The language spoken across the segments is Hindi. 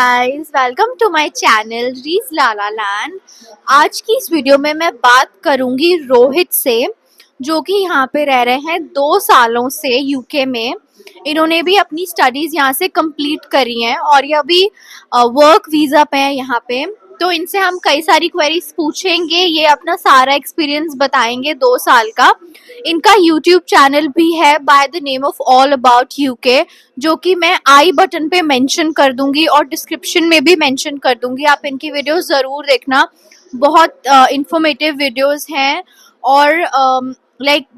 Guys, welcome to my channel Rees Lala Land. आज की इस वीडियो में मैं बात करूंगी रोहित से, जो कि यहाँ पे रह रहे हैं 2 सालों से यूके में। इन्होंने भी अपनी स्टडीज यहाँ से कंप्लीट करी हैं और ये अभी वर्क वीजा पे है यहाँ पे। तो इनसे हम कई सारी क्वेरीज पूछेंगे, ये अपना सारा एक्सपीरियंस बताएंगे 2 साल का। इनका यूट्यूब चैनल भी है by the name of all about UK, जो कि मैं आई बटन पे मेंशन कर दूंगी और डिस्क्रिप्शन में भी मेंशन कर दूंगी। आप इनकी वीडियोस ज़रूर देखना, बहुत इंफॉर्मेटिव वीडियोस हैं। और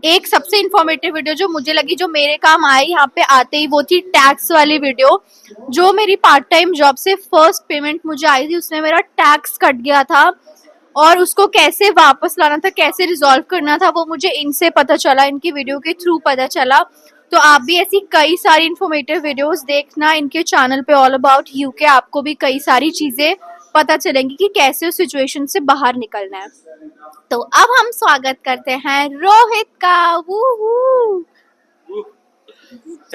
एक सबसे इंफॉर्मेटिव वीडियो जो मुझे लगी, जो मेरे काम आई यहाँ पे आते ही, वो थी टैक्स वाली वीडियो। जो मेरी पार्ट टाइम जॉब से फर्स्ट पेमेंट मुझे आई थी, उसमें मेरा टैक्स कट गया था और उसको कैसे वापस लाना था, कैसे रिजॉल्व करना था, वो मुझे इनसे पता चला, इनकी वीडियो के थ्रू पता चला। तो आप भी ऐसी कई सारी इंफॉर्मेटिव वीडियोस देखना इनके चैनल पे ऑल अबाउट यूके। आपको भी कई सारी चीजें पता चलेंगी कि कैसे उस सिचुएशन से बाहर निकलना है। तो अब हम स्वागत करते हैं रोहित का। वूहू।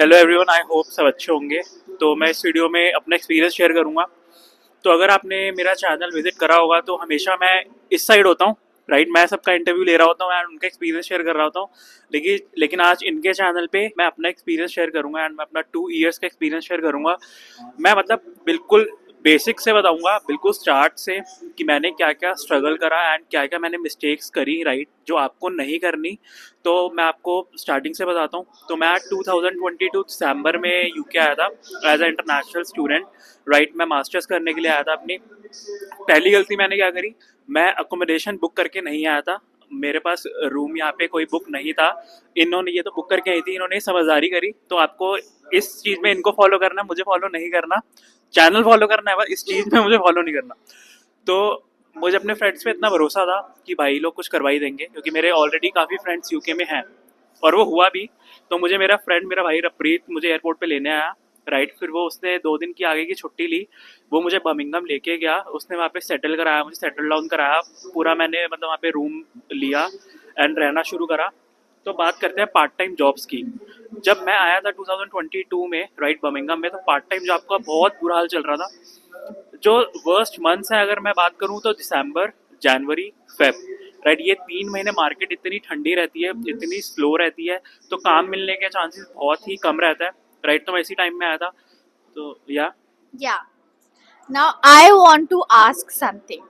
हेलो एवरीवन, आई होप सब अच्छे होंगे। तो मैं इस वीडियो में अपना एक्सपीरियंस शेयर करूंगा। तो अगर आपने मेरा चैनल विजिट करा होगा तो हमेशा मैं इस साइड होता हूँ, राइट। मैं सबका इंटरव्यू ले रहा होता हूँ एंड उनका एक्सपीरियंस शेयर कर रहा होता हूँ। लेकिन आज इनके चैनल पे मैं अपना एक्सपीरियंस शेयर करूंगा एंड मैं अपना 2 ईयर्स का एक्सपीरियंस शेयर करूंगा। मैं बिल्कुल बेसिक से बताऊंगा, बिल्कुल स्टार्ट से, कि मैंने क्या क्या स्ट्रगल करा एंड क्या क्या मैंने मिस्टेक्स करी, राइट, जो आपको नहीं करनी। तो मैं आपको स्टार्टिंग से बताता हूँ। तो मैं 2022 दिसंबर में यूके आया था as a international student, right. मैं मास्टर्स करने के लिए आया था। अपनी पहली गलती मैंने क्या करी, मैं अकोमोडेशन बुक करके नहीं आया था। मेरे पास रूम यहाँ पे कोई बुक नहीं था। इन्होंने ये तो बुक करके आई थी, इन्होंने समझदारी करी। तो आपको इस चीज़ में इनको फॉलो करना, मुझे फॉलो नहीं करना। चैनल फॉलो करना है बस, इस चीज़ में मुझे फॉलो नहीं करना। तो मुझे अपने फ्रेंड्स पे इतना भरोसा था कि भाई लोग कुछ करवा ही देंगे, क्योंकि मेरे ऑलरेडी काफ़ी फ्रेंड्स यूके में हैं और वो हुआ भी। तो मुझे मेरा भाई रप्रीत मुझे एयरपोर्ट पे लेने आया, राइट। फिर वो उसने 2 दिन की आगे की छुट्टी ली, वो मुझे बर्मिंघम लेके गया। उसने वहाँ पे सेटल कराया, मुझे सेटल डाउन कराया पूरा। मैंने वहाँ पे रूम लिया एंड रहना शुरू करा। तो बात करते हैं पार्ट टाइम जॉब्स की। जब मैं आया था 2022 में, राइट, बर्मिंघम में, तो पार्ट टाइम जॉब का बहुत बुरा हाल चल रहा था। जो वर्स्ट मंथ्स है अगर मैं बात करूँ तो दिसंबर, जनवरी, फेब, राइट। ये 3 महीने मार्केट इतनी ठंडी रहती है, इतनी स्लो रहती है, तो काम मिलने के चांसेस बहुत ही कम रहता है, राइट। तो मैं इसी टाइम में आया था। तो या now I want to ask something.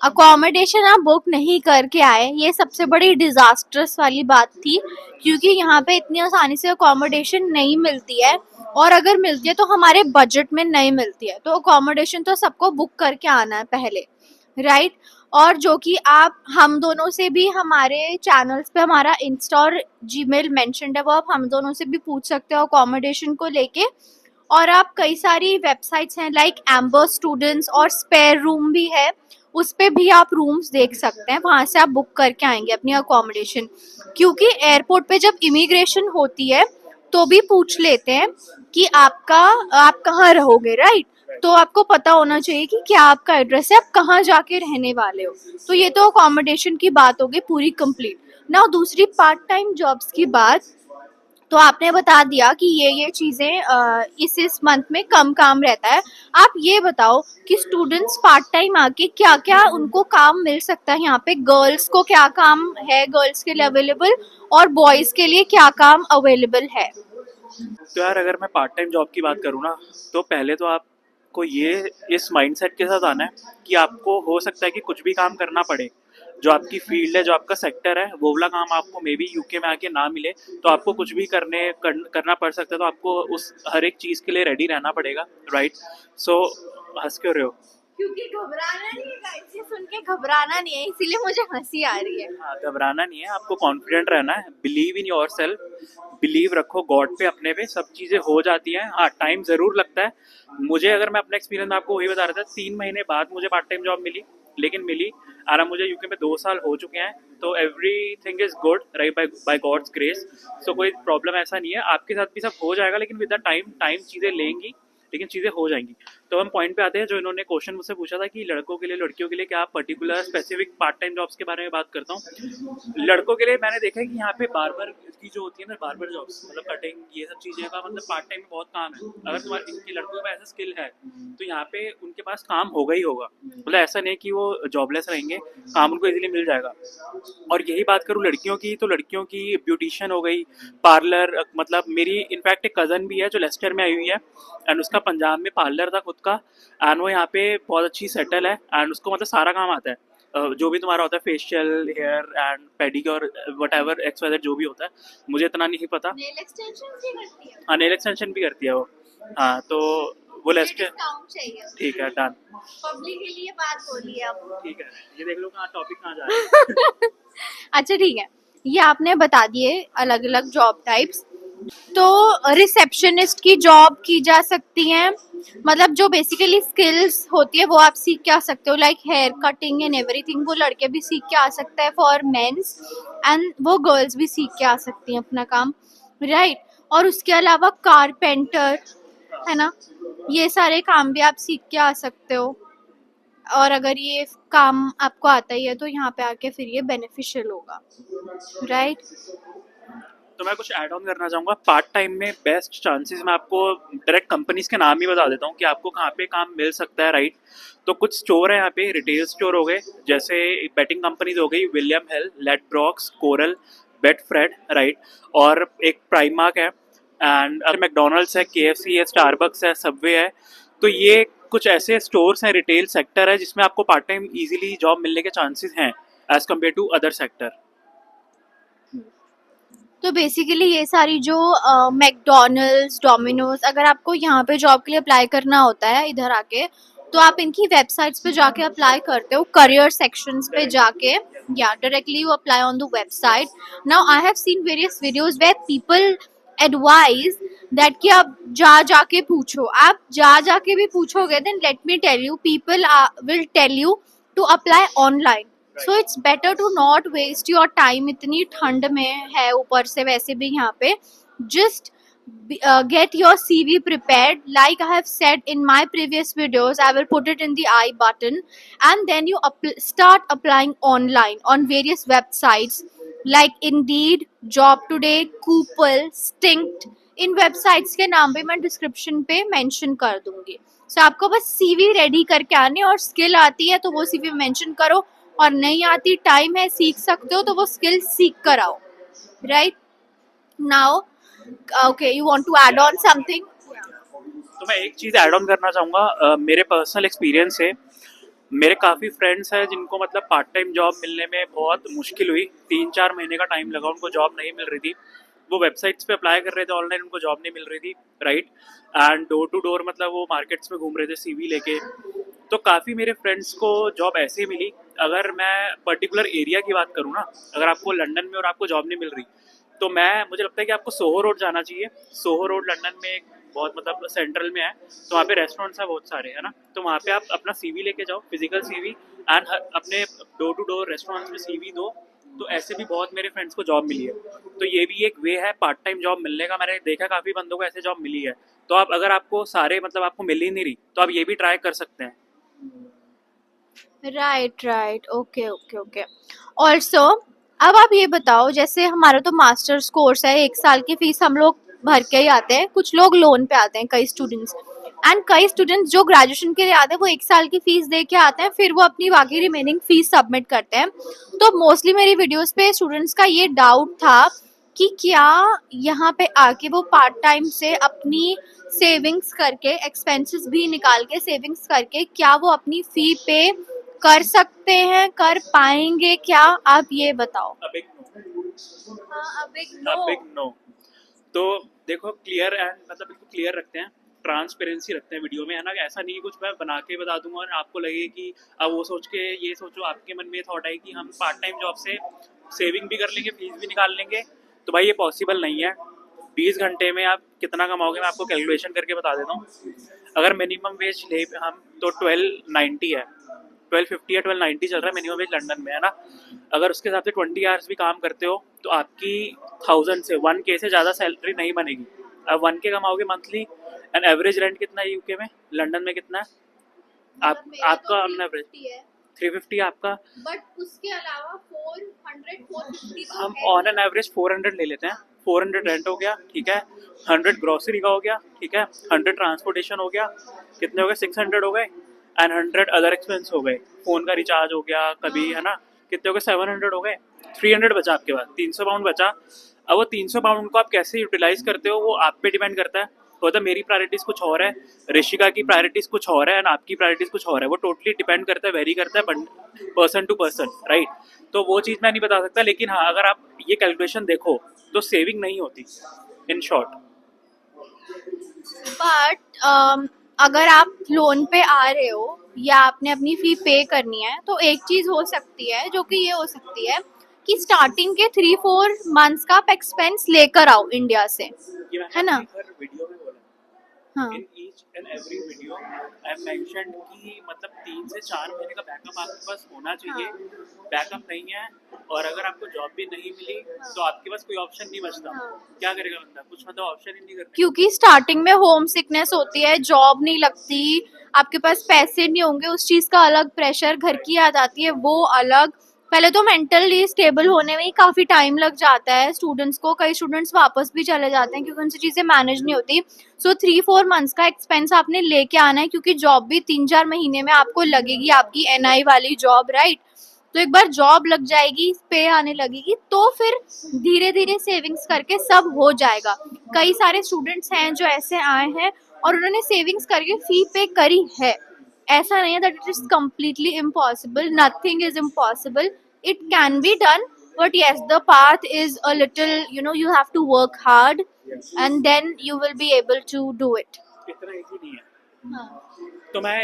Accommodation आप बुक नहीं करके आए, ये सबसे बड़ी डिजास्टर्स वाली बात थी, क्योंकि यहाँ पे इतनी आसानी से अकोमोडेशन नहीं मिलती है, और अगर मिलती है तो हमारे बजट में नहीं मिलती है। तो अकोमोडेशन तो सबको बुक करके आना है पहले, राइट। और जो कि आप हम दोनों से भी, हमारे चैनल्स पे हमारा इंस्टा और जीमेल मेंशन्ड है, वो आप हम दोनों से भी पूछ सकते हो अकोमोडेशन को लेके। और आप कई सारी वेबसाइट्स हैं लाइक एम्बर स्टूडेंट्स, और स्पेयर रूम भी है, उस पे भी आप रूम्स देख सकते हैं, वहां से आप बुक करके आएंगे अपनी अकोमोडेशन। क्योंकि एयरपोर्ट पे जब इमिग्रेशन होती है तो भी पूछ लेते हैं कि आप कहाँ रहोगे, राइट। तो आपको पता होना चाहिए कि क्या आपका एड्रेस है, आप कहाँ जाके रहने वाले हो। तो ये तो अकोमोडेशन की बात हो गई पूरी कंप्लीट। ना दूसरी पार्ट टाइम जॉब्स की बात, तो आपने बता दिया कि ये चीज़ें इस मंथ में कम काम रहता है। आप ये बताओ कि स्टूडेंट्स पार्ट टाइम आके क्या क्या उनको काम मिल सकता है यहाँ पे। गर्ल्स को क्या काम है गर्ल्स के लिए अवेलेबल, और बॉयज़ के लिए क्या काम अवेलेबल है। तो यार, अगर मैं पार्ट टाइम जॉब की बात करूँ ना, तो पहले तो आपको ये इस माइंडसेट के साथ आना है कि आपको हो सकता है कि कुछ भी काम करना पड़े। जो आपकी फील्ड है, जो आपका सेक्टर है, वो वाला काम आपको मे बी यूके में आके ना मिले, तो आपको कुछ भी करना पड़ सकता है। तो आपको उस हर एक चीज़ के लिए रेडी रहना पड़ेगा, राइट। सो हंस क्यों रहे हो? क्योंकि घबराना नहीं है गाइस, ये सुन के घबराना नहीं है, इसीलिए मुझे हंसी आ रही है। हाँ, घबराना नहीं है, आपको कॉन्फिडेंट रहना है। Believe in your self, believe रखो गॉड पे, अपने पे। सब चीज़ें हो जाती हैं। हाँ, टाइम ज़रूर लगता है। मुझे, अगर मैं अपना एक्सपीरियंस आपको वही बता रहा था, 3 महीने बाद मुझे पार्ट टाइम जॉब मिली, लेकिन मिली। और मुझे यूके में 2 साल हो चुके हैं, तो every thing is good, right, by God's grace. So कोई प्रॉब्लम ऐसा नहीं है। आपके साथ भी सब हो जाएगा, लेकिन विद द टाइम चीज़ें लेंगी, लेकिन चीज़ें हो जाएंगी। तो हम पॉइंट पे आते हैं जो इन्होंने क्वेश्चन मुझसे पूछा था कि लड़कों के लिए लड़कियों के लिए क्या particular specific part time jobs के बारे में बात करता हूँ। लड़कों के लिए मैंने देखा है कि यहाँ पे बार्बर की जो होती है ना, बार्बर जॉब्स मतलब कटिंग ये सब चीज़ें का मतलब पार्ट टाइम में बहुत काम है। अगर तुम्हारे इनके लड़कों के पास ऐसा स्किल है तो यहाँ पे उनके पास काम होगा ही होगा, मतलब ऐसा नहीं कि वो जॉबलेस रहेंगे, काम उनको इजीली मिल जाएगा। और यही बात करूँ लड़कियों की, तो लड़कियों की ब्यूटिशियन हो गई, पार्लर, मतलब मेरी इनफैक्ट एक कज़न भी है जो लेस्टर में आई हुई है एंड उसका पंजाब में पार्लर था खुद का एंड वो यहाँ पे बहुत अच्छी सेटल है एंड उसको मतलब सारा काम आता है। जो भी तुम्हारा होता है facial, hair and pedicure, whatever X Y Z जो भी होता है, मुझे इतना नहीं पता। नेल एक्सटेंशन भी करती है, हाँ नेल एक्सटेंशन भी करती है वो। हाँ तो वो मुझे लेस्टर, डिस्काउंट चाहिए, ठीक है डन, पब्लिक के लिए बात बोली अब। ठीक है। ये देख लो कहाँ टॉपिक कहाँ जा रहा है। अच्छा ठीक है, ये आपने बता दिए अलग अलग जॉब टाइप्स। तो रिसेप्शनिस्ट की जॉब की जा सकती है, मतलब जो बेसिकली स्किल्स होती है वो आप सीख के आ सकते हो, like hair cutting and everything, वो लड़के भी सीख के आ सकते हैं फॉर मेंस, एंड वो गर्ल्स भी सीख के आ सकती हैं अपना काम, राइट। और उसके अलावा कारपेंटर है ना, ये सारे काम भी आप सीख के आ सकते हो। और अगर ये काम आपको आता ही है तो यहाँ पे आके फिर ये बेनिफिशियल होगा, राइट। तो मैं कुछ ऐड ऑन करना चाहूँगा। पार्ट टाइम में बेस्ट चांसेस मैं आपको डायरेक्ट कंपनीज के नाम ही बता देता हूँ कि आपको कहाँ पे काम मिल सकता है, राइट। तो कुछ स्टोर है यहाँ पे, रिटेल स्टोर हो गए, जैसे बेटिंग कंपनीज हो गई, विलियम हिल, लेडब्रॉक्स, कोरल, बेटफ्रेड, राइट। और एक प्राइमार्क है एंड अगर मैकडोनल्ड्स है, KFC है, स्टारबक्स है, सबवे है। तो ये कुछ ऐसे स्टोर्स हैं, रिटेल सेक्टर है जिसमें आपको पार्ट टाइम इजीली जॉब मिलने के चांसेस हैं as compare to other sector. तो बेसिकली ये सारी जो मैकडोनल्ड्स, डोमिनोज, अगर आपको यहाँ पे जॉब के लिए अप्लाई करना होता है इधर आके, तो आप इनकी वेबसाइट्स पे जाके अप्लाई करते हो, करियर सेक्शंस पे जाके, या directly you apply on the website. Now I have seen various videos where people advise that कि आप जा जाके पूछो, आप जा जाके भी पूछोगे then let me tell you, people will tell you to apply online. So it's better to not waste your time, इतनी ठंड में है ऊपर से वैसे भी यहाँ पे, just get your CV prepared, like I have said in my previous videos, I will put it in the I button, and then you start applying online on various websites like Indeed, Job Today, Coopel, Stint। In websites के नाम भी मैं डिस्क्रिप्शन पे मेंशन कर दूंगी। सो आपको बस CV रेडी करके आने, और स्किल आती है तो वो CV मेंशन करो, और नहीं आती, टाइम है, सीख सकते हो तो वो स्किल सीख कर आओ, right. Now okay, you want to add on something? तो मैं एक चीज़ ऐड ऑन करना चाहूँगा, मेरे पर्सनल एक्सपीरियंस से। मेरे काफ़ी फ्रेंड्स हैं जिनको मतलब पार्ट टाइम जॉब मिलने में बहुत मुश्किल हुई, 3-4 महीने का टाइम लगा, उनको जॉब नहीं मिल रही थी। वो वेबसाइट्स पे अप्लाई कर रहे थे ऑनलाइन, उनको जॉब नहीं मिल रही थी, right. And door to door मतलब वो मार्केट्स में घूम रहे थे CV लेके। तो काफ़ी मेरे फ्रेंड्स को जॉब ऐसे मिली। अगर मैं पर्टिकुलर एरिया की बात करूँ ना, अगर आपको लंदन में और आपको जॉब नहीं मिल रही, तो मुझे लगता है कि आपको सोहो रोड जाना चाहिए। सोहो रोड लंदन में एक बहुत मतलब सेंट्रल में है, तो वहाँ पे रेस्टोरेंट्स हैं बहुत सारे, है ना। तो वहाँ पे आप अपना CV लेके जाओ, फिजिकल CV, एंड अपने डोर टू डोर रेस्टोरेंट्स में CV दो। तो ऐसे भी बहुत मेरे फ्रेंड्स को जॉब मिली है। तो ये भी एक वे है पार्ट टाइम जॉब मिलने का, मैंने देखा काफ़ी बंदों को ऐसे जॉब मिली है। तो आप अगर आपको सारे मतलब आपको मिल ही नहीं रही, तो आप ये भी ट्राई कर सकते हैं। Right right, okay okay okay. Also अब आप ये बताओ, जैसे हमारा तो मास्टर्स कोर्स है, 1 साल की फीस हम लोग भर के ही आते हैं, कुछ लोग लोन पे आते हैं, कई स्टूडेंट्स, एंड कई स्टूडेंट्स जो ग्रेजुएशन के लिए आते हैं वो 1 साल की फीस दे के आते हैं, फिर वो अपनी बाकी रिमेनिंग फीस सबमिट करते हैं। तो मोस्टली मेरी वीडियोस पे स्टूडेंट्स का ये डाउट था कि क्या यहाँ पे आके वो पार्ट टाइम से अपनी सेविंग्स करके, एक्सपेंसेस भी निकाल के सेविंग्स करके, क्या वो अपनी फी पे कर सकते हैं, कर पाएंगे क्या, आप ये बताओ। अब एक नो, हाँ, अब एक अब एक नो। तो देखो क्लियर एंड मतलब बिल्कुल क्लियर रखते हैं, ट्रांसपेरेंसी रखते हैं वीडियो में, है ना। ऐसा नहीं कुछ मैं बना के बता दूंगा और आपको लगे कि अब वो सोच के ये सोचो, आपके मन में थॉट है कि हम पार्ट टाइम जॉब से सेविंग भी कर लेंगे, फीस भी निकाल लेंगे। तो भाई ये पॉसिबल नहीं है। 20 घंटे में आप कितना कमाओगे, मैं आपको कैलकुलेशन करके बता देता हूँ। अगर मिनिमम वेज ले हम तो 1290 है, 1250 या 1290 चल रहा है मिनिमम वेज लंदन में, है ना। अगर उसके हिसाब से 20 आवर्स भी काम करते हो तो आपकी 1000 से 1K से ज़्यादा सैलरी नहीं बनेगी। अब 1K कमाओगे मंथली एंड एवरेज रेंट कितना है यूके में, लंदन में कितना है? आप आपका ऑन एवरेज 350 आपका, बट उसके अलावा 400 450 तो हम है ऑन ही। एन एवरेज 400 ले लेते हैं। 400 रेंट हो गया, ठीक है, 100 ग्रोसरी का हो गया, ठीक है, 100 ट्रांसपोर्टेशन हो गया, कितने हो गए, 600 हो गए, एंड 100 अदर एक्सपेंस हो गए, फ़ोन का रिचार्ज हो गया कभी, है ना, कितने हो गए, 700 हो गए, 300 बचा आपके पास, 300 पाउंड बचा। अब वो 300 पाउंड को आप कैसे यूटिलाइज करते हो वो आप पे डिपेंड करता है। तो मेरी प्रायोरिटीज़ कुछ और है, ऋषिका की प्रायोरिटीज़ कुछ और है, एंड आपकी प्रायोरिटीज़ कुछ और है। वो टोटली डिपेंड करता है, वेरी करता है पर्सन टू पर्सन, राइट। तो वो चीज़ मैं नहीं बता सकता, लेकिन हाँ अगर आप ये कैलकुलेशन देखो तो सेविंग नहीं होती इन शॉर्ट। बट अगर आप लोन पे आ रहे हो या आपने अपनी फी पे करनी है तो एक चीज हो सकती है जो कि ये हो सकती है कि स्टार्टिंग के 3-4 मंथ्स का आप एक्सपेंस लेकर आओ इंडिया से, ये मैंने है ना? अपनी हर वीडियो में बोला, हाँ in each and every video I have mentioned कि मतलब 3 से 4 महीने का बैकअप आपके पास होना चाहिए। बैकअप नहीं है और अगर आपको जॉब भी नहीं मिली तो आपके पास कोई ऑप्शन नहीं बचता। क्या करेगा बंदा, कुछ मतलब ऑप्शन ही नहीं करने। क्योंकि स्टार्टिंग में होम सिकनेस होती है, जॉब नहीं लगती, आपके पास पैसे नहीं होंगे, उस चीज का अलग प्रेशर, घर की याद आती है वो अलग। पहले तो मेंटली स्टेबल होने में ही काफी टाइम लग जाता है स्टूडेंट्स को। कई स्टूडेंट्स वापस भी चले जाते हैं क्योंकि उनसे चीजें मैनेज नहीं होती। सो 3-4 मंथ्स का एक्सपेंस आपने लेके आना है, क्योंकि जॉब भी 3-4 महीने में आपको लगेगी, आपकी एनआई वाली जॉब, राइट? तो एक बार जॉब लग जाएगी, पे आने लगेगी, तो फिर धीरे धीरे सेविंग्स करके सब हो जाएगा। कई सारे स्टूडेंट्स हैं जो ऐसे आए हैं और उन्होंने सेविंग्स करके फी पे करी है। ऐसा नहीं है that it is completely impossible, nothing is impossible, it can be done, but yes, the path is a little, you have to work hard and then you will be able to do it. इतना ईजी नहीं है। हाँ। तो मैं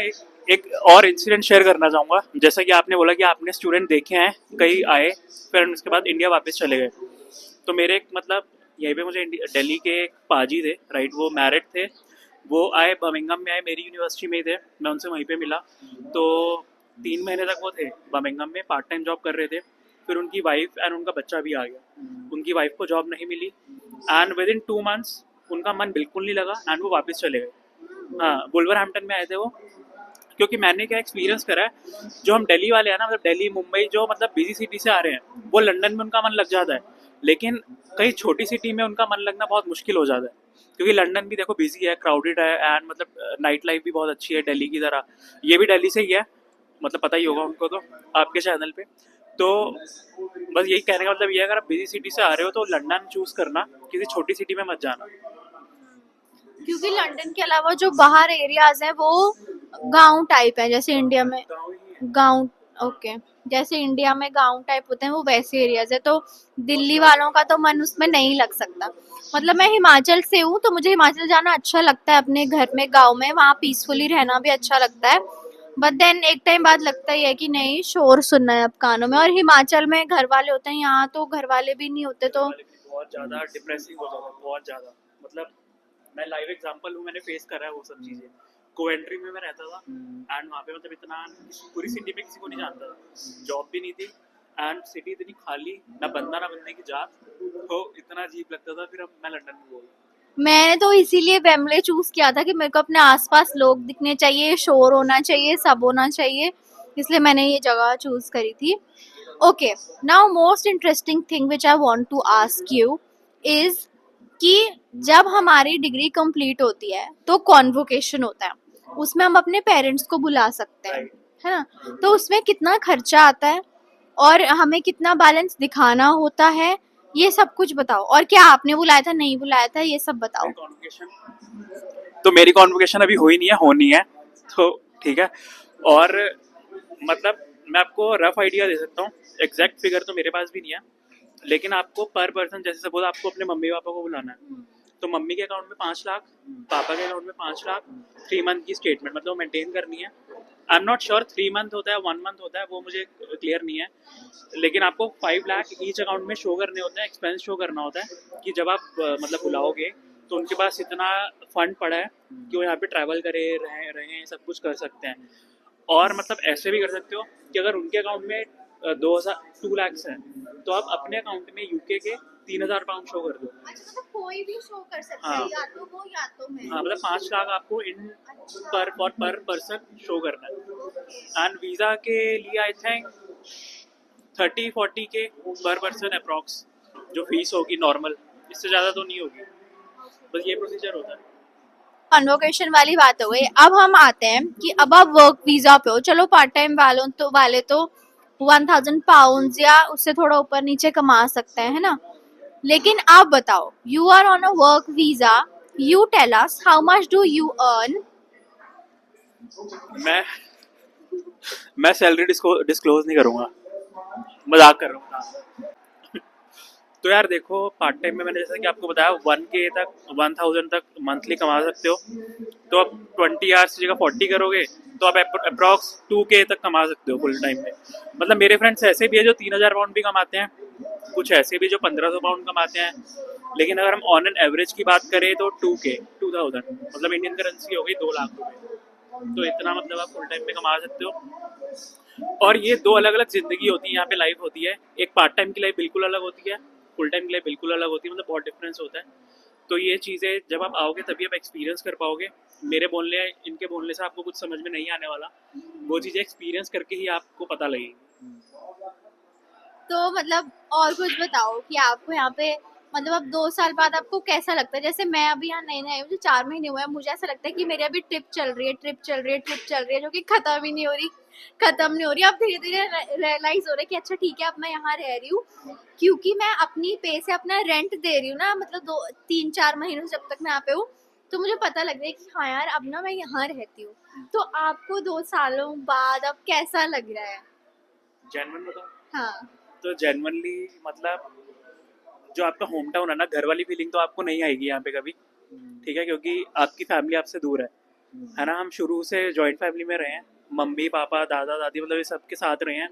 एक और इंसिडेंट शेयर करना चाहूँगा। जैसा कि आपने बोला कि आपने स्टूडेंट देखे हैं, कई आए फिर उसके बाद इंडिया वापस चले गए। तो मेरे मतलब यहीं पे मुझे दिल्ली के एक पाजी थे, राइट, वो मैरिड थे, वो आए बर्मिंघम में, आए मेरी यूनिवर्सिटी में ही थे, मैं उनसे वहीं पे मिला। तो 3 महीने तक वो थे बर्मिंघम में, पार्ट टाइम जॉब कर रहे थे। फिर उनकी वाइफ एंड उनका बच्चा भी आ गया। उनकी वाइफ को जॉब नहीं मिली एंड विद इन 2 मंथ्स उनका मन बिल्कुल नहीं लगा एंड वो वापस चले गए। हाँ, वुल्वरहैम्पटन में आए थे वो। क्योंकि मैंने क्या एक्सपीरियंस करा है, जो हम दिल्ली वाले हैं ना, मतलब दिल्ली मुंबई जो मतलब बिजी सिटी से आ रहे हैं, वो लंदन में उनका मन लग जाता है, लेकिन कई छोटी सिटी में उनका मन लगना बहुत मुश्किल हो जाता है। क्योंकि लंदन भी देखो बिजी है, क्राउडेड है, एंड मतलब नाइट लाइफ भी बहुत अच्छी है दिल्ली की तरह। ये भी दिल्ली से ही है, मतलब पता ही होगा उनको तो आपके चैनल पे। तो बस यही कहने का मतलब ये है, अगर आप बिजी सिटी से आ रहे हो तो लंदन चूज करना, किसी छोटी सिटी में मत जाना। क्योंकि लंदन के अलावा जो बाहर एरियाज हैं वो गांव टाइप है, जैसे इंडिया में गांव, ओके, जैसे इंडिया में गांव टाइप होते हैं वो वैसे एरियाज है। तो दिल्ली वालों का तो मन उसमें नहीं लग सकता। मतलब मैं हिमाचल से हूँ तो मुझे हिमाचल जाना अच्छा लगता है, अपने घर में गांव में, वहाँ पीसफुली रहना भी अच्छा लगता है। बट देन एक टाइम बाद लगता ही है कि नहीं, शोर सुनना है अब कानों में, और हिमाचल में घर वाले होते हैं, यहाँ तो घर वाले भी नहीं होते। तो बहुत ज़्यादा डिप्रेसिंग हो जाता है, बहुत ज़्यादा। मतलब मैं लाइव एग्जांपल हूँ, मैंने फेस करा है वो सब चीज़ें। कोवेंट्री में मैं रहता था एंड वहाँ पे मतलब इतना पूरी सिटी में किसी को नहीं जानता था, जॉब भी नहीं थी एंड सिटी इतनी खाली, ना बंदा ना बंदे की जात, तो इतना अजीब लगता था। फिर अब मैं लंदन में बोल, मैंने तो इसीलिए वेम्बले चूज किया था कि मेरे को अपने आसपास लोग दिखने चाहिए, शोर होना चाहिए, सब होना चाहिए, इसलिए मैंने ये जगह चूज करी थी। Okay, now most interesting thing which I want to ask you is कि जब हमारी डिग्री कंप्लीट होती है तो कॉन्वोकेशन होता है, उसमें हम अपने पेरेंट्स को बुला सकते हैं, है ना? तो उसमें कितना खर्चा आता है और हमें कितना बैलेंस दिखाना होता है, ये सब कुछ बताओ। और क्या आपने बुलाया था, नहीं बुलाया था, ये सब बताओ। तो मेरी कॉन्वोकेशन अभी हुई नहीं है, होनी है, तो ठीक है। और मतलब मैं आपको रफ आइडिया दे सकता हूँ, एग्जैक्ट फिगर तो मेरे पास भी नहीं है, लेकिन आपको पर पर्सन, जैसे सपोज आपको अपने मम्मी पापा को बुलाना है, तो मम्मी के अकाउंट में 5 लाख, पापा के अकाउंट में 5 लाख, 3 मंथ की स्टेटमेंट मतलब मेंटेन करनी है। I am not sure 3 month होता है 1 मंथ होता है, वो मुझे क्लियर नहीं है, लेकिन आपको 5 लाख ईच अकाउंट में शो करने होते हैं, एक्सपेंस शो करना होता है कि जब आप मतलब बुलाओगे तो उनके पास इतना फंड पड़ा है कि वो यहाँ पे ट्रैवल करे, रहें सब कुछ कर सकते हैं। और मतलब ऐसे भी कर सकते हो कि अगर उनके अकाउंट में 2 लाख है, तो आप अपने अकाउंट में यूके के 3,000 पाउंड शो कर दो। अच्छा मतलब कोई भी शो कर सकता हाँ। है, या तो वो या तो मैं। हाँ मतलब 5 लाख आपको इन पर पर्सन शो करना है। एंड वीज़ा के लिए आई थिंक 30-40 के पर पर्सन अप्रॉक्स जो फीस होगी नॉर्मल, इससे ज़्यादा तो नहीं होगी। बस ये प्रोसीजर होता है। कन्वोकेशन वाली बात हो गई। अब हम आते हैं कि अब आप वर्क वीजा पे हो, चलो पार्ट टाइम वाले तो 1,000 पाउंड या उससे थोड़ा ऊपर नीचे कमा सकते हैं, है ना। लेकिन आप बताओ, you are on a work visa, you tell us how much do you earn. मैं मैं सैलरी डिस्क्लोज नहीं करूँगा, मजाक कर रहा हूँ। तो यार देखो, पार्ट टाइम में मैंने जैसा कि आपको बताया 1K तक 1,000 तक मंथली कमा सकते हो। तो आप 20 आवर्स की जगह 40 करोगे तो आप अप्रॉक्स 2K तक कमा सकते हो फुल टाइम में। मतलब मेरे फ्रेंड्स ऐसे भी है जो 3,000 पाउंड भी कमाते हैं, कुछ ऐसे भी जो 1,500 पाउंड कमाते हैं। लेकिन अगर हम ऑन एन एवरेज की बात करें तो 2,000 मतलब इंडियन करेंसी हो गई 2 लाख रुपए। तो इतना मतलब आप फुल टाइम में कमा सकते हो। और ये दो अलग अलग जिंदगी होती है, यहाँ पे लाइफ होती है। एक पार्ट टाइम की लाइफ बिल्कुल अलग होती है, फुल टाइम की लाइफ बिल्कुल अलग होती है, मतलब बहुत डिफरेंस होता है। तो ये चीज़ें जब आप आओगे तभी आप एक्सपीरियंस कर पाओगे। मेरे बोलने इनके बोलने से आपको कुछ समझ में नहीं आने वाला, वो चीज़ें एक्सपीरियंस करके ही आपको पता लगेगी। तो मतलब और कुछ बताओ कि आपको यहाँ पे मतलब अब 2 साल बाद आपको कैसा लगता है। जैसे मैं अभी यहाँ नई नई आई हूँ, मुझे 4 महीने हुए हैं, मुझे ऐसा लगता है कि मेरी अभी ट्रिप चल रही है जो कि खत्म ही नहीं हो रही, खत्म नहीं हो रही। अब धीरे धीरे रियलाइज हो रहा है कि अच्छा ठीक है, अब मैं यहाँ रह रही हूँ क्योंकि मैं अपनी पे से अपना रेंट दे रही हूँ ना, मतलब 2-3-4 महीनों से जब तक मैं यहाँ पे हूँ। तो मुझे पता लग रहा है कि हाँ यार, अब ना मैं यहाँ रहती हूँ। तो आपको 2 सालों बाद अब कैसा लग रहा है। जेन्युइन बताओ हाँ। तो जेन्युइनली मतलब जो आपका होम टाउन है ना, घर वाली फीलिंग तो आपको नहीं आएगी यहाँ पे कभी, ठीक है, क्योंकि आपकी फैमिली आपसे दूर है ना। हम शुरू से जॉइंट फैमिली में रहे हैं, मम्मी पापा दादा दादी मतलब ये सबके साथ रहे हैं,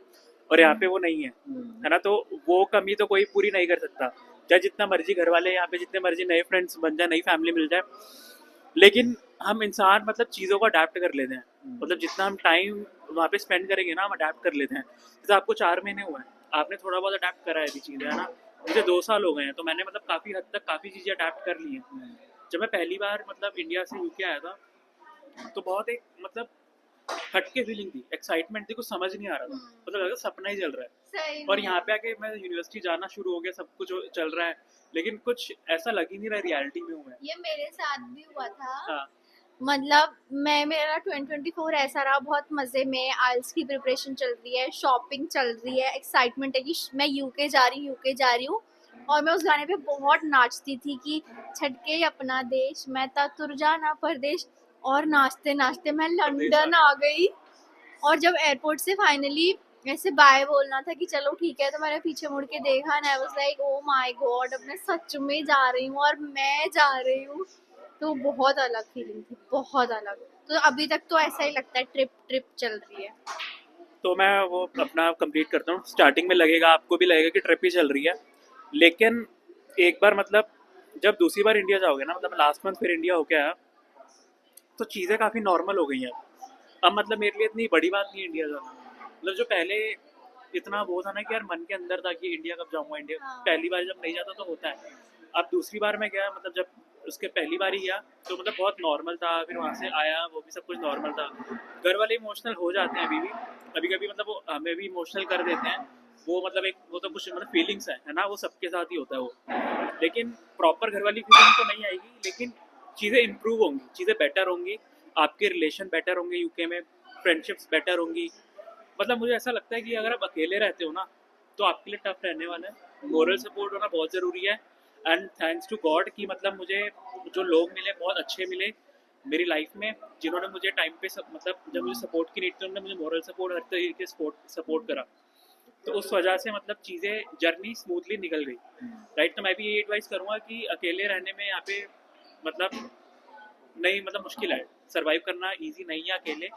और यहाँ पे वो नहीं है ना। तो वो कमी तो कोई पूरी नहीं कर सकता, चाहे जितना मर्जी घर वाले यहाँ पे जितने मर्जी नए फ्रेंड्स बन जाए, नई फैमिली मिल जाए। लेकिन हम इंसान मतलब चीज़ों को अडेप्ट कर लेते हैं, मतलब जितना हम टाइम वहाँ पे स्पेंड करेंगे ना, हम अडेप्ट कर लेते हैं। जैसे आपको 4 महीने हुए हैं, आपने थोड़ा बहुत अडेप्ट करा है अभी चीज़ें, है ना। मुझे 2 साल हो गए हैं, तो मैंने मतलब काफ़ी हद तक काफ़ी चीज़ें अडेप्ट कर ली हैं। जब मैं पहली बार मतलब इंडिया से यूके आया था, तो बहुत एक मतलब हटके फीलिंग थी, एक्साइटमेंट थी, कुछ समझ नहीं आ रहा था, मतलब लगा सपना ही चल रहा है। सही और में। यहाँ पे आके मैं यूनिवर्सिटी जाना शुरू हो गया, सब कुछ चल रहा है, लेकिन कुछ ऐसा लग ही नहीं रहा रियलिटी में हूँ मैं। ये मेरे साथ भी हुआ था। हाँ मतलब मेरा 2024 ऐसा रहा, बहुत मजे में। आइल्स की प्रिपरेशन चल रही है, शॉपिंग चल रही है, एक्साइटमेंट है कि मैं यूके जा रही हूँ। और मैं उस गाने पे बहुत नाचती थी कि छटके अपना देश, मैं ता तुर जाना परदेश। और नाचते नाचते मैं लंदन आ गई। और जब एयरपोर्ट से फाइनली ऐसे बाय बोलना था कि चलो ठीक है, तो मैंने पीछे मुड़ के देखा and I was like oh my God, अब मैं सच में जा रही हूँ और मैं जा रही हूँ। तो बहुत अलग फीलिंग थी, बहुत अलग। तो अभी तक तो ऐसा ही लगता है, ट्रिप ट्रिप चल रही है। तो मैं वो अपना कंप्लीट करता हूँ। स्टार्टिंग में लगेगा, आपको भी लगेगा कि ट्रिप ही चल रही है, लेकिन एक बार मतलब जब दूसरी बार इंडिया जाओगे ना, मतलब लास्ट मंथ फिर इंडिया होके आया, तो चीज़ें काफ़ी नॉर्मल हो गई हैं अब। मतलब मेरे लिए इतनी बड़ी बात नहीं है इंडिया जाना। मतलब जो पहले इतना वो था ना कि यार मन के अंदर था कि इंडिया कब जाऊँगा इंडिया, हाँ। पहली बार जब नहीं जाता तो होता है। अब दूसरी बार मैं गया, मतलब जब उसके पहली बार ही गया तो मतलब बहुत नॉर्मल था, फिर वहाँ से आया वो भी सब कुछ नॉर्मल था। घर वाले इमोशनल हो जाते हैं अभी भी, कभी कभी मतलब वो हमें भी इमोशनल कर देते हैं। वो मतलब एक वो तो कुछ मतलब फीलिंग्स है ना, वो सबके साथ ही होता है वो। लेकिन प्रॉपर घर वाली फीलिंग तो नहीं आएगी, लेकिन चीज़ें इम्प्रूव होंगी, चीज़ें बेटर होंगी, आपके रिलेशन बेटर होंगे यूके में, फ्रेंडशिप्स बेटर होंगी। मतलब मुझे ऐसा लगता है कि अगर आप अकेले रहते हो ना, तो आपके लिए टफ रहने वाला है। मोरल सपोर्ट होना बहुत ज़रूरी है। एंड थैंक्स टू गॉड कि मतलब मुझे जो लोग मिले बहुत अच्छे मिले मेरी लाइफ में, जिन्होंने मुझे टाइम पे मतलब जब मुझे सपोर्ट की नीड थी, उन्होंने मुझे मोरल सपोर्ट हर तरीके से सपोर्ट करा। तो उस वजह से मतलब चीज़ें जर्नी स्मूथली निकल गई, राइट। तो मैं भी ये एडवाइस करूँगा कि अकेले रहने में यहाँ पे मतलब नहीं, मतलब मुश्किल है, सर्वाइव करना इजी नहीं है अकेले।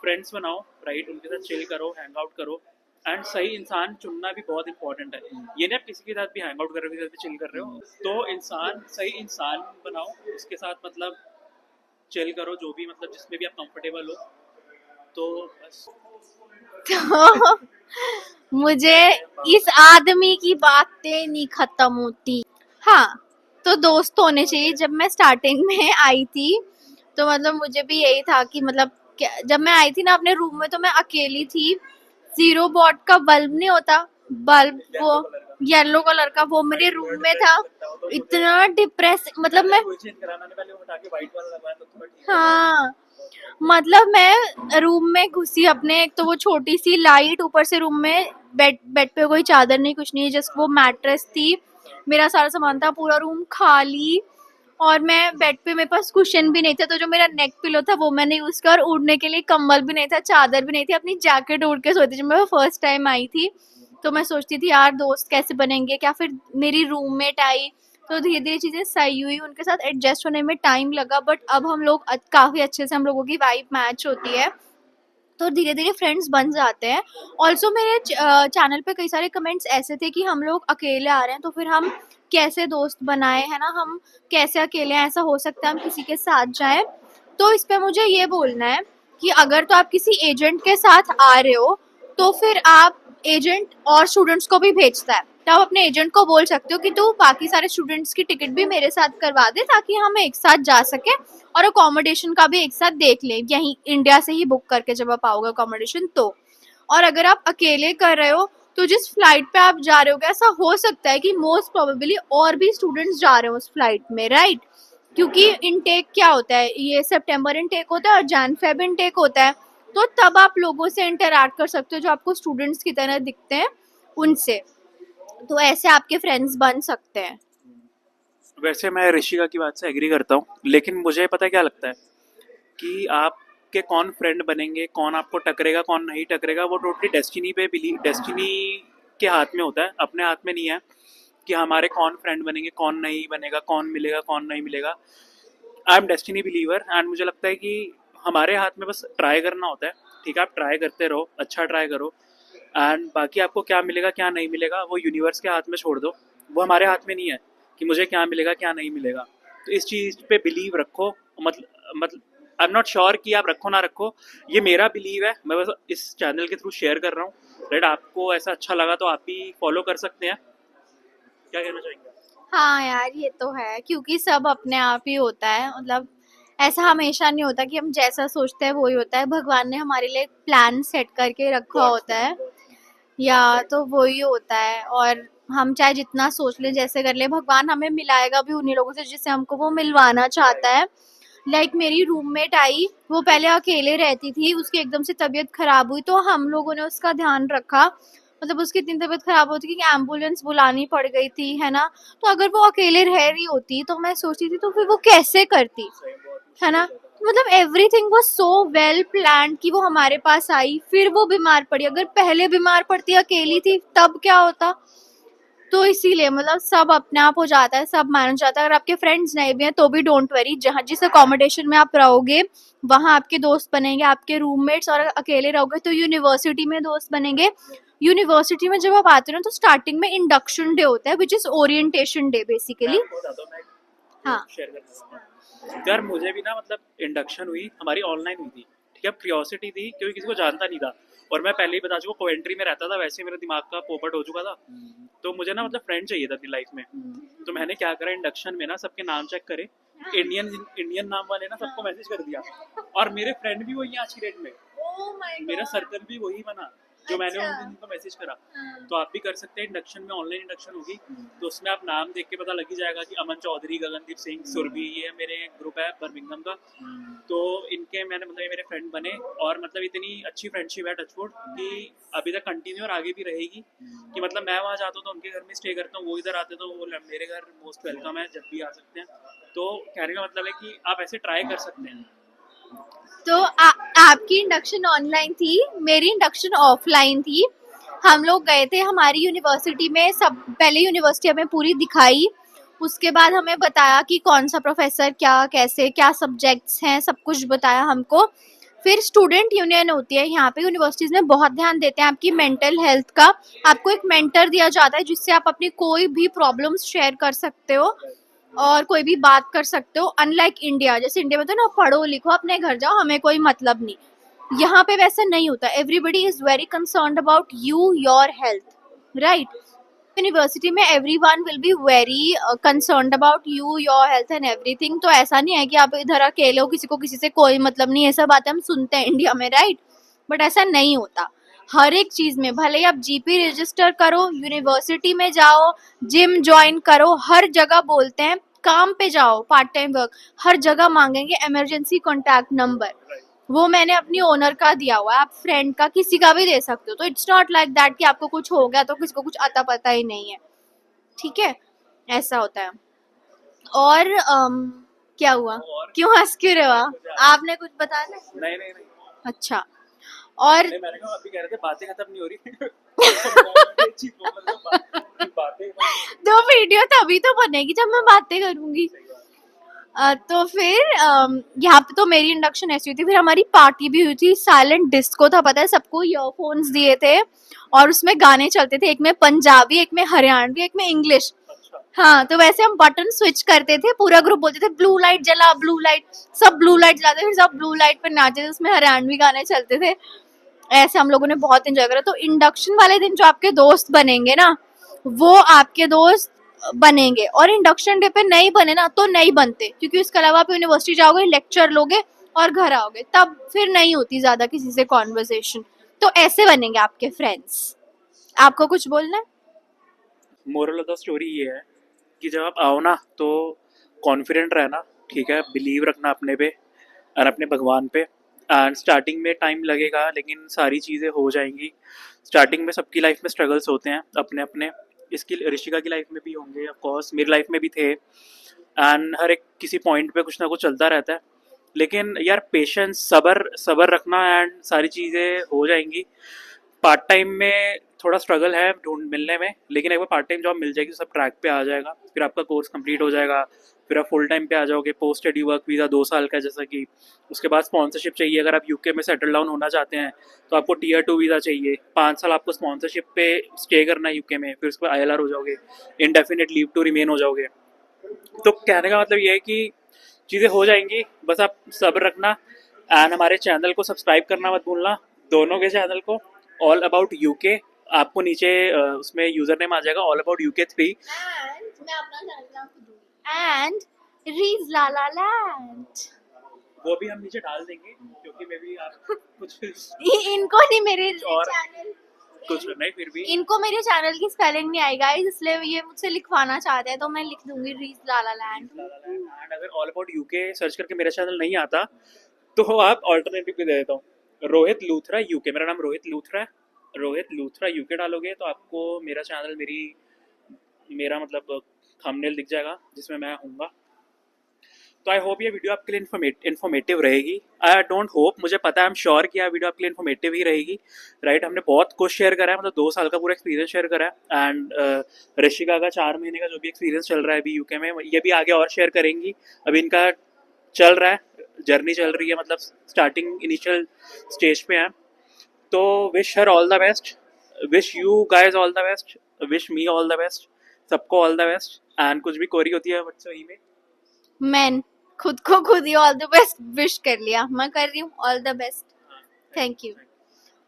फ्रेंड्स बनाओ, राइट, उनके साथ चिल करो, हैंग आउट करो। एंड सही इंसान चुनना भी बहुत इंपॉर्टेंट है। ये नहीं आप किसी के साथ भी हैंग आउट कर रहे हो, किसी के साथ भी चिल कर रहे हो, तो इंसान सही इंसान बनाओ, उसके साथ मतलब चिल करो, जो भी मतलब जिसमें भी आप कंफर्टेबल हो। तो बस तो मुझे इस आदमी की बातें नहीं खत्म होती। हाँ, तो दोस्त होने चाहिए। जब मैं स्टार्टिंग में आई थी तो मतलब मुझे भी यही था कि मतलब जब मैं आई थी ना अपने रूम में तो मैं अकेली थी। 0 वॉट का बल्ब नहीं होता, बल्ब वो येलो कलर का, वो मेरे रूम में था। इतना डिप्रेस मतलब मैं, हाँ मतलब मैं रूम में घुसी अपने, एक तो वो छोटी सी लाइट, ऊपर से रूम में बेड बेड पे कोई चादर नहीं, कुछ नहीं, जस्ट वो मैट्रेस थी, मेरा सारा सामान था, पूरा रूम खाली। और मैं बेड पे, मेरे पास कुशन भी नहीं था, तो जो मेरा नेक पिलो था वो मैंने यूज किया, और उड़ने के लिए कंबल भी नहीं था, चादर भी नहीं थी, अपनी जैकेट ओढ़ के सोती थी। जब मैं फर्स्ट टाइम आई थी तो मैं सोचती थी यार दोस्त कैसे बनेंगे क्या। फिर मेरी रूममेट आई तो धीरे धीरे चीजें सही हुई, उनके साथ एडजस्ट होने में टाइम लगा, बट अब हम लोग काफी अच्छे से, हम लोगों की वाइब मैच होती है, तो धीरे धीरे फ्रेंड्स बन जाते हैं। ऑल्सो मेरे चैनल पे कई सारे कमेंट्स ऐसे थे कि हम लोग अकेले आ रहे हैं तो फिर हम कैसे दोस्त बनाए, है ना, हम कैसे अकेले हैं, ऐसा हो सकता है हम किसी के साथ जाएं। तो इस पे मुझे ये बोलना है कि अगर तो आप किसी एजेंट के साथ आ रहे हो तो फिर आप, एजेंट और स्टूडेंट्स को भी भेजता है, तो आप अपने एजेंट को बोल सकते हो कि तू बाकी सारे स्टूडेंट्स की टिकट भी मेरे साथ करवा दे ताकि हम एक साथ जा सके, और अकोमोडेशन का भी एक साथ देख लें, यहीं इंडिया से ही बुक करके जब आप आओगे अकोमोडेशन तो। और अगर आप अकेले कर रहे हो तो जिस फ्लाइट पे आप जा रहे हो, ऐसा हो सकता है कि मोस्ट प्रोबेबली और भी स्टूडेंट्स जा रहे हो उस फ्लाइट में, राइट? क्योंकि इनटेक क्या होता है, ये सितंबर इनटेक होता है और जैन फेब इनटेक होता है, तो तब आप लोगों से इंटरैक्ट कर सकते हो जो आपको स्टूडेंट्स की तरह दिखते हैं उनसे, तो ऐसे आपके फ्रेंड्स बन सकते हैं। वैसे मैं ऋषिका की बात से एग्री करता हूँ, लेकिन मुझे पता है क्या लगता है कि आपके कौन फ्रेंड बनेंगे, कौन आपको टकरेगा, कौन नहीं टकरेगा, वो टोटली डेस्टिनी पे बिलीव, डेस्टिनी के हाथ में होता है, अपने हाथ में नहीं है कि हमारे कौन फ्रेंड बनेंगे, कौन नहीं बनेगा, कौन मिलेगा, कौन नहीं मिलेगा। I am destiny believer, and मुझे लगता है कि हमारे हाथ में बस ट्राई करना होता है। ठीक है, आप ट्राई करते रहो, अच्छा ट्राई करो, एंड बाकी आपको क्या मिलेगा क्या नहीं मिलेगा वो यूनिवर्स के हाथ में छोड़ दो। वो हमारे हाथ में नहीं है कि मुझे क्या मिलेगा क्या नहीं मिलेगा। तो इस चीज़ पे बिलीव रखो। मतलब आई एम नॉट श्योर कि आप रखो ना रखो, ये मेरा बिलीव है, मैं बस इस चैनल के थ्रू शेयर कर रहा हूँ। राइट, आपको ऐसा अच्छा लगा तो आप भी फॉलो कर सकते हैं। क्या कहना चाहेंगे? हाँ यार ये तो है, क्योंकि सब अपने आप ही होता है, मतलब ऐसा हमेशा नहीं होता कि हम जैसा सोचते हैं वही होता है, भगवान ने हमारे लिए प्लान सेट करके रखा होता है, या तो वही होता है। और हम चाहे जितना सोच ले, जैसे कर ले, भगवान हमें मिलाएगा भी उन्हीं लोगों से जिससे हमको वो मिलवाना चाहता है। लाइक मेरी रूममेट आई, वो पहले अकेले रहती थी, उसकी एकदम से तबीयत खराब हुई तो हम लोगों ने उसका ध्यान रखा, मतलब उसकी इतनी तबीयत खराब होती कि एम्बुलेंस बुलानी पड़ गई थी, है ना। तो अगर वो अकेले रह रही होती तो मैं सोचती थी तो फिर वो कैसे करती, है ना। मतलब everything was so well plan कि वो हमारे पास आई, फिर वो बीमार पड़ी, अगर पहले बीमार पड़ती अकेली थी तब क्या होता। तो इसीलिए मतलब सब अपने आप हो जाता है, सब मैनेज हो जाता है। अगर आपके फ्रेंड्स नहीं भी हैं तो भी डोंट वरी, जहाँ जिस अकोमोडेशन में आप रहोगे वहाँ आपके दोस्त बनेंगे, आपके रूममेट्स, और अकेले रहोगे तो यूनिवर्सिटी में दोस्त बनेंगे। यूनिवर्सिटी में जब आप आते हो ना तो स्टार्टिंग में इंडक्शन डे होता है, which is orientation day basically. हाँ शेयर करना यार, मुझे भी ना मतलब इंडक्शन हुई, हमारी ऑनलाइन हुई थी। ठीक है, क्यूरियोसिटी थी क्योंकि किसी को जानता नहीं था, और मैं पहले ही बता चुका कोवेंट्री में रहता था, वैसे मेरे दिमाग का पोपट हो चुका था। तो मुझे ना मतलब फ्रेंड चाहिए था अपनी लाइफ में। तो मैंने क्या करा, इंडक्शन में ना सबके नाम चेक करे, इंडियन इंडियन नाम वाले ना सबको मैसेज कर दिया, और मेरे फ्रेंड भी वही आज की डेट में, मेरा सर्कल भी वही बना जो मैंने उन दिन को मैसेज करा। तो आप भी कर सकते हैं, इंडक्शन में ऑनलाइन इंडक्शन होगी तो उसमें आप नाम देख के पता लग ही जाएगा कि अमन चौधरी, गगनदीप सिंह, सुरभि, ये मेरे ग्रुप है बर्मिंघम का। तो इनके मैंने मतलब ये मेरे फ्रेंड बने, और मतलब इतनी अच्छी फ्रेंडशिप है टचवुड कि अभी तक कंटिन्यू और आगे भी रहेगी। कि मतलब मैं वहाँ जाता हूँ तो उनके घर में स्टे करता हूँ, वो इधर आते तो वो मेरे घर मोस्ट वेलकम है, जब भी आ सकते हैं। तो कहने का मतलब है कि आप ऐसे ट्राई कर सकते हैं। तो आपकी इंडक्शन ऑनलाइन थी, मेरी इंडक्शन ऑफलाइन थी। हम लोग गए थे हमारी यूनिवर्सिटी में, सब पहले यूनिवर्सिटी हमें पूरी दिखाई, उसके बाद हमें बताया कि कौन सा प्रोफेसर क्या कैसे क्या सब्जेक्ट्स हैं, सब कुछ बताया हमको। फिर स्टूडेंट यूनियन होती है यहाँ पे, यूनिवर्सिटीज में बहुत ध्यान देते हैं आपकी मेंटल हेल्थ का। आपको एक मेंटर दिया जाता है जिससे आप अपनी कोई भी प्रॉब्लम्स शेयर कर सकते हो और कोई भी बात कर सकते हो। अनलाइक इंडिया, जैसे इंडिया में तो ना पढ़ो लिखो अपने घर जाओ, हमें कोई मतलब नहीं, यहाँ पे वैसा नहीं होता. Everybody is very concerned about you, your health, right. University में everyone will be very concerned about you, your health and everything. तो ऐसा नहीं है कि आप इधर अकेले हो, किसी को किसी से कोई मतलब नहीं. ऐसा बातें हम सुनते हैं इंडिया में, राइट. बट ऐसा नहीं होता. हर एक चीज में, भले ही आप जीपी रजिस्टर करो, यूनिवर्सिटी में जाओ, जिम ज्वाइन करो, हर जगह बोलते हैं. काम पे जाओ, पार्ट टाइम वर्क, हर जगह मांगेंगे इमरजेंसी कॉन्टैक्ट नंबर. वो मैंने अपनी ओनर का दिया हुआ है, आप फ्रेंड का किसी का भी दे सकते हो. तो इट्स नॉट लाइक दैट कि आपको कुछ हो गया तो किसी को कुछ अता पता ही नहीं है, ठीक है. ऐसा होता है. और क्या हुआ, और क्यों हंस क्यों रहे हो? आपने कुछ बताना? नहीं नहीं नहीं, अच्छा. और नहीं मैंने कहा अभी कह रहे थे बातें खत्म नहीं हो रही. चीज़ बोल रहे थे, बातें तो वीडियो तभी तो बनेगी जब मैं बातें करूंगी. तो फिर यहाँ पे तो मेरी इंडक्शन ऐसी हुई थी. फिर हमारी पार्टी भी हुई थी. साइलेंट डिस्को था, पता है सबको. ईयरफोन्स दिए थे और उसमें गाने चलते थे, एक में पंजाबी, एक में हरियाणवी, एक में इंग्लिश. हाँ, तो वैसे हम बटन स्विच करते थे. पूरा ग्रुप बोलते थे ब्लू लाइट जला, ब्लू लाइट. सब ब्लू लाइट जलाते, फिर सब ब्लू लाइट पर नाचते थे. उसमें हरियाणवी गाने चलते थे. ऐसे हम लोगों ने बहुत एंजॉय करा. तो इंडक्शन वाले दिन जो आपके दोस्त बनेंगे ना, वो आपके दोस्त बनेंगे. और इंडक्शन डे पे नहीं बने ना तो नहीं बनते, क्योंकि उसके अलावा आप यूनिवर्सिटी जाओगे, लेक्चर लोगे और घर आओगे, तब फिर नहीं होती ज्यादा किसी से कॉन्वर्सेशन. तो ऐसे बनेंगे आपके फ्रेंड्स. आपको कुछ बोलना है? मोरल ऑफ द स्टोरी ये है कि जब आप आओ ना तो कॉन्फिडेंट रहना, ठीक है, बिलीव रखना अपने पे और अपने भगवान पे. एंड स्टार्टिंग में टाइम लगेगा लेकिन सारी चीज़ें हो जाएंगी. स्टार्टिंग में सबकी लाइफ में स्ट्रगल्स होते हैं अपने अपने. इसकी ऋषिका की लाइफ में भी होंगे, ऑफ कोर्स मेरी लाइफ में भी थे. एंड हर एक किसी पॉइंट पे कुछ ना कुछ चलता रहता है. लेकिन यार पेशेंस, सब्र सब्र रखना एंड सारी चीज़ें हो जाएंगी. पार्ट टाइम में थोड़ा स्ट्रगल है ढूंढ मिलने में, लेकिन एक बार पार्ट टाइम जॉब मिल जाएगी तो सब ट्रैक पे आ जाएगा. फिर आपका कोर्स कंप्लीट हो जाएगा, फिर आप फुल टाइम पे आ जाओगे. पोस्ट स्टडी वर्क वीज़ा 2 साल का जैसा कि. उसके बाद स्पॉन्सरशिप चाहिए. अगर आप यूके में सेटल डाउन होना चाहते हैं तो आपको टीयर 2 वीज़ा चाहिए. 5 साल आपको स्पॉन्सरशिप पे स्टे करना है यूके में. फिर उसके बाद ILR हो जाओगे, इंडेफिनिट लीव टू रिमेन हो जाओगे. तो कहने का मतलब ये है कि चीज़ें हो जाएंगी, बस आप सब्र रखना. एंड हमारे चैनल को सब्सक्राइब करना मत भूलना, दोनों के चैनल को. ऑल अबाउट यूके, आपको नीचे उसमें यूज़र नेम आ जाएगा, ऑल अबाउट यूके 3. एंड मैं अपना चैनल नाम दूंगी, एंड रीज ला ला लैंड. वो भी हम नीचे डाल देंगे क्योंकि मे भी आप कुछ इनको नहीं, मेरे और चैनल, कुछ नहीं, फिर भी इनको मेरे चैनल की स्पेलिंग नहीं आई गाइस, इसलिए ये मुझसे लिखवाना चाहते हैं तो मैं लिख दूंगी रीज लाला लैंड. एंड अगर ऑल अबाउट यूके सर्च करके मेरा चैनल नहीं आता तो आप ऑल्टरनेटिव भी दे देता हूँ, रोहित लूथरा यूके. मेरा नाम रोहित लूथरा है. रोहित लूथरा यूके डालोगे तो आपको मेरा चैनल, मेरा मतलब थंबनेल दिख जाएगा जिसमें मैं हूँगा. तो आई होप ये वीडियो आपके लिए इन्फॉर्मेटिव रहेगी. आई डोंट होप, मुझे पता है, आई एम श्योर कि यह वीडियो आपके लिए इन्फॉर्मेटिव ही रहेगी. राइट, हमने बहुत कुछ शेयर करा है, मतलब 2 साल का पूरा एक्सपीरियंस शेयर करा है. एंड ऋषिका का 4 महीने का जो भी एक्सपीरियंस चल रहा है अभी यूके में, ये भी आगे और शेयर करेंगी. अभी इनका चल रहा है, जर्नी चल रही है, मतलब स्टार्टिंग इनिशियल स्टेज पे है. तो wish her all the best, wish you guys all the best, wish me all the best, सबको ऑल द बेस्ट. एंड कुछ भी क्वेरी होती है बच्चों ही में, मैन खुद को खुद ही ऑल द बेस्ट विश कर लिया. मैं कर रही हूँ all the best. Thank you.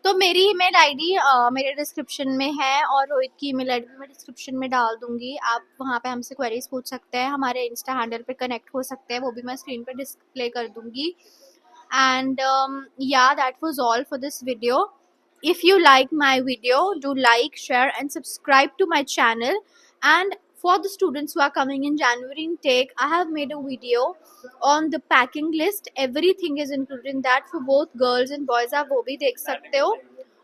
तो मेरी ईमेल आईडी मेरे डिस्क्रिप्शन में है और रोहित की ईमेल आईडी मैं डिस्क्रिप्शन में डाल दूंगी. आप वहाँ पे हमसे क्वेरीज पूछ सकते हैं, हमारे इंस्टा हैंडल पे कनेक्ट हो सकते हैं, वो भी मैं स्क्रीन पे डिस्प्ले कर दूंगी. And yeah, that was all for this video. If you like my video, do like, share and subscribe to my channel. And for the students who are coming in January intake, I have made a video on the packing list. Everything is included in that for both girls and boys. आप वो भी देख सकते हो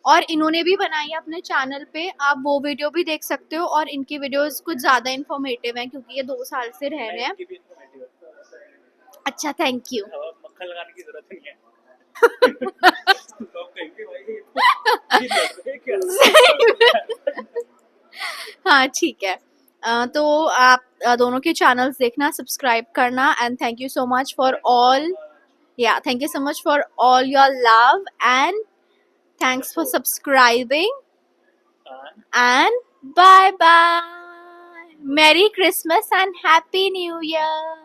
और इन्होंने भी बनाई है अपने चैनल पे, आप वो वीडियो भी देख सकते हो. और इनकी वीडियोस कुछ ज़्यादा इन्फॉर्मेटिव हैं क्योंकि ये 2 साल से रह रहे हैं. अच्छा, थैंक यू. मक्खन लगाने की जरूरत नहीं है. लोग कहेंगे भाई ये लड़ रहे क्या? हाँ, ठीक है. तो आप दोनों के चैनल्स देखना, सब्सक्राइब करना. And thank you so much for all, या thank you so much for all your love and thanks for subscribing. And bye bye. Merry Christmas and happy new year.